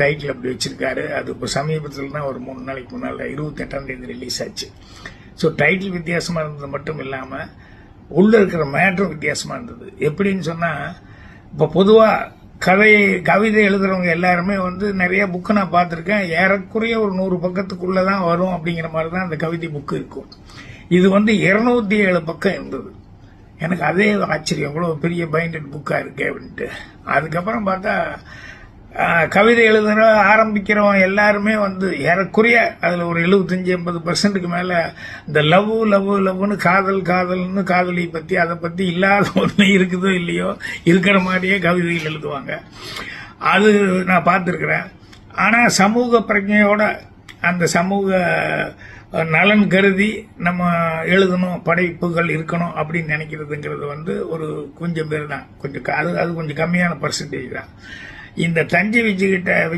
Title அப்படி வச்சிருக்காரு. அது இப்போ சமீபத்தில் தான் ஒரு 3 நாளைக்கு முன்னால் 28ஆம் தேதி ரிலீஸ் ஆச்சு. ஸோ டைட்டில் வித்தியாசமாக இருந்தது மட்டும் இல்லாமல் உள்ள இருக்கிற மேட்டரும் வித்தியாசமாக இருந்தது. எப்படின்னு சொன்னால், இப்போ பொதுவாக கவிதை எழுதுறவங்க எல்லாருமே நிறைய புக்கு நான் பார்த்துருக்கேன். ஏறக்குறைய ஒரு 100 பக்கத்துக்குள்ள தான் வரும் அப்படிங்கிற மாதிரி தான் அந்த கவிதை புக்கு இருக்கும். இது 207 பக்கம் இருந்தது. எனக்கு அதே ஆச்சரியம், இவ்வளவு பெரிய பைண்டட் புக்கா இருக்கு அப்படின்ட்டு. அதுக்கப்புறம் பார்த்தா கவிதை எழுதுற ஆரம்பிக்கிறவங்க எல்லாருமே ஏறக்குறைய அதுல ஒரு 75-80% மேல இந்த லவ்னு காதல்னு காதலி பத்தி அதை பத்தி இல்லாத ஒண்ணு இருக்குதோ இல்லையோ இருக்கிற மாதிரியே கவிதைகள் எழுதுவாங்க. அது நான் பார்த்திருக்கிறேன். ஆனா சமூக பிரஜையோட அந்த சமூக நலன் கருதி நம்ம எழுதணும், படைப்புகள் இருக்கணும் அப்படின்னு நினைக்கிறதுங்கிறது ஒரு கொஞ்சம் பேர் தான். கொஞ்சம் அது கொஞ்சம் கம்மியான பர்சன்டேஜ் தான். இந்த தஞ்சை விஜய்கிட்ட